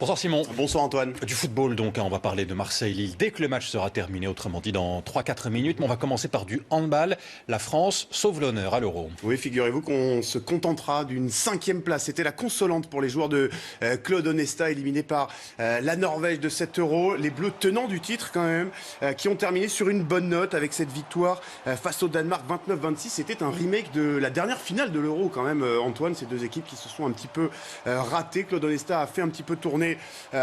Bonsoir Simon. Bonsoir Antoine. Du football donc, on va parler de Marseille-Lille dès que le match sera terminé, autrement dit dans 3-4 minutes. Mais on va commencer par du handball. La France sauve l'honneur à l'Euro. Oui, figurez-vous qu'on se contentera d'une 5e place. C'était la consolante pour les joueurs de Claude Onesta, éliminés par la Norvège de 7 euros. Les Bleus tenants du titre quand même, qui ont terminé sur une bonne note avec cette victoire face au Danemark 29-26. C'était un remake de la dernière finale de l'Euro quand même, Antoine. Ces deux équipes qui se sont un petit peu ratées. Claude Onesta a fait un petit peu tourner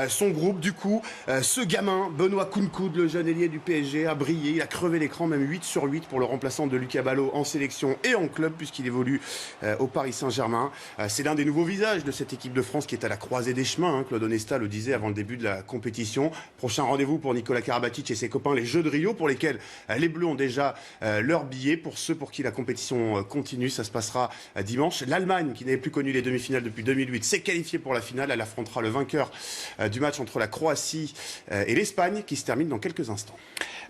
son groupe. Du coup, ce gamin, Benoît Kounkoud, le jeune ailier du PSG, a brillé. Il a crevé l'écran, même 8 sur 8 pour le remplaçant de Lucas Ballot en sélection et en club, puisqu'il évolue au Paris Saint-Germain. C'est l'un des nouveaux visages de cette équipe de France qui est à la croisée des chemins. Claude Onesta le disait avant le début de la compétition. Prochain rendez-vous pour Nicolas Karabatic et ses copains, les Jeux de Rio, pour lesquels les Bleus ont déjà leur billet. Pour ceux pour qui la compétition continue, ça se passera dimanche. L'Allemagne, qui n'avait plus connu les demi-finales depuis 2008, s'est qualifiée pour la finale. Elle affrontera le vainqueur du match entre la Croatie et l'Espagne, qui se termine dans quelques instants.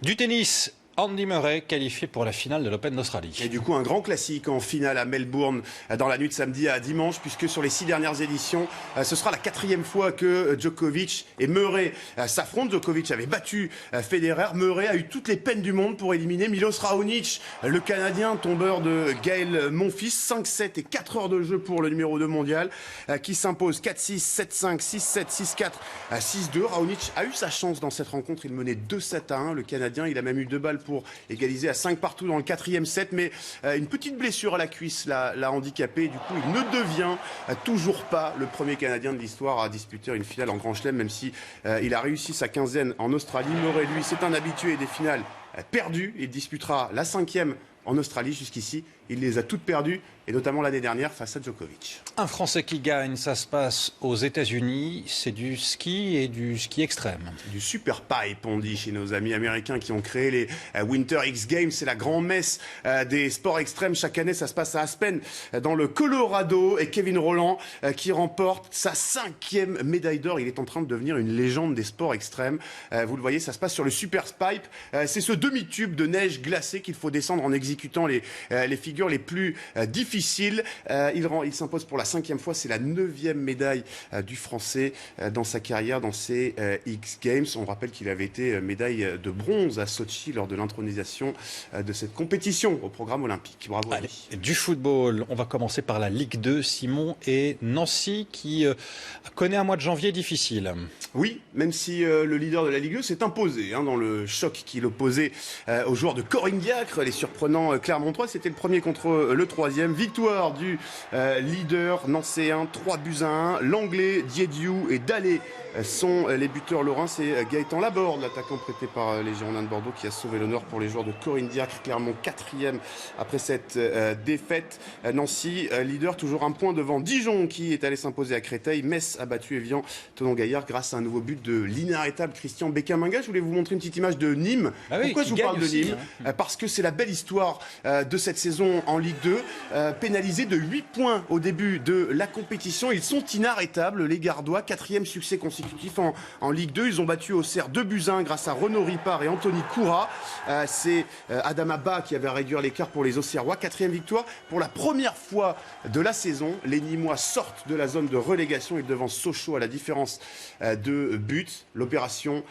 Du tennis. Andy Murray qualifié pour la finale de l'Open d'Australie. Et du coup, un grand classique en finale à Melbourne dans la nuit de samedi à dimanche, puisque sur les 6 dernières éditions, ce sera la 4e fois que Djokovic et Murray s'affrontent. Djokovic avait battu Federer. Murray a eu toutes les peines du monde pour éliminer Milos Raonic, le Canadien, tombeur de Gaël Monfils. 5-7 et 4 heures de jeu pour le numéro 2 mondial, qui s'impose 4-6, 7-5, 6-7, 6-4, 6-2. Raonic a eu sa chance dans cette rencontre. Il menait 2-7-1. Le Canadien, il a même eu 2 balles pour égaliser à 5 partout dans le 4e set, mais une petite blessure à la cuisse l'a handicapé. Du coup, il ne devient toujours pas le premier Canadien de l'histoire à disputer une finale en Grand Chelem, même si il a réussi sa quinzaine en Australie. Murray, lui, c'est un habitué des finales perdues. Il disputera la 5e en Australie. Jusqu'ici, il les a toutes perdues, et notamment l'année dernière face à Djokovic. Un Français qui gagne, ça se passe aux États-Unis. C'est du ski et du ski extrême. Du super pipe, on dit chez nos amis américains qui ont créé les Winter X Games. C'est la grand-messe des sports extrêmes. Chaque année, ça se passe à Aspen, dans le Colorado. Et Kevin Rolland qui remporte sa 5e médaille d'or. Il est en train de devenir une légende des sports extrêmes. Vous le voyez, ça se passe sur le super pipe. C'est ce demi-tube de neige glacée qu'il faut descendre en exécutant les figures les plus difficiles. Il s'impose pour la 5e fois. C'est la 9e médaille du Français dans sa carrière dans ces X Games. On rappelle qu'il avait été médaille de bronze à Sochi lors de l'intronisation de cette compétition au programme olympique. Bravo. Allez, du football, on va commencer par la Ligue 2. Simon et Nancy qui connaît un mois de janvier difficile. Oui, même si le leader de la Ligue 2 s'est imposé dans le choc qu'il opposait aux joueurs de Corinne-Diacre. Les surprenants Clermontois, c'était le premier contre le 3e. Victoire du leader nancéen, 3-1. L'anglais Diediou et Dallé sont les buteurs lorrains. C'est Gaëtan Laborde, l'attaquant prêté par les Girondins de Bordeaux, qui a sauvé l'honneur pour les joueurs de Corinne-Diacre. Clermont 4e après cette défaite. Nancy, leader, toujours un point devant Dijon, qui est allé s'imposer à Créteil. Metz a battu Evian Thonon-Gaillard grâce à un nouveau but de l'inarrêtable Christian Bécaminga. Je voulais vous montrer une petite image de Nîmes. Pourquoi je vous parle de Nîmes Parce que c'est la belle histoire de cette saison en Ligue 2. Pénalisés de 8 points au début de la compétition. Ils sont inarrêtables, les Gardois. 4e succès consécutif en Ligue 2. Ils ont battu Auxerre 2-1 grâce à Renaud Ripard et Anthony Koura. C'est Adam Abba qui avait à réduire l'écart pour les Auxerrois. 4e victoire. Pour la première fois de la saison, les Nîmois sortent de la zone de relégation. Ils devancent Sochaux à la différence de buts. L'opération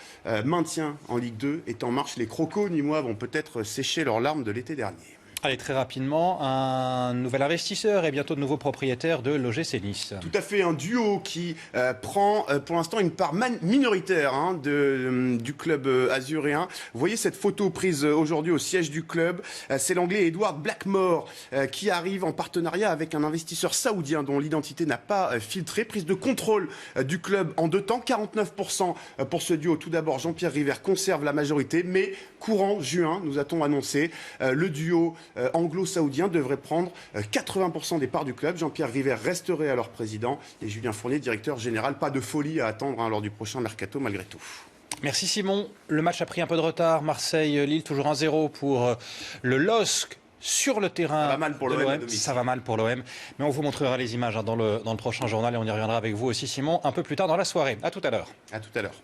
maintien en Ligue 2 est en marche. Les Crocos nîmois vont peut-être sécher leurs larmes de l'été dernier. Allez, très rapidement, un nouvel investisseur et bientôt de nouveaux propriétaires de l'OGC Nice. Tout à fait, un duo qui prend pour l'instant une part minoritaire du club azuréen. Vous voyez cette photo prise aujourd'hui au siège du club. C'est l'anglais Edward Blackmore qui arrive en partenariat avec un investisseur saoudien dont l'identité n'a pas filtré. Prise de contrôle du club en 2 temps, 49% pour ce duo. Tout d'abord, Jean-Pierre River conserve la majorité, mais courant juin, nous a-t-on annoncé, le duo anglo-saoudien devrait prendre 80% des parts du club. Jean-Pierre River resterait alors président et Julien Fournier, directeur général. Pas de folie à attendre lors du prochain mercato malgré tout. Merci Simon. Le match a pris un peu de retard. Marseille-Lille, toujours 1-0 pour le LOSC. Sur le terrain, ça va mal pour l'OM. Ça va mal pour l'OM. Mais on vous montrera les images dans le prochain journal et on y reviendra avec vous aussi Simon un peu plus tard dans la soirée. À tout à l'heure. À tout à l'heure.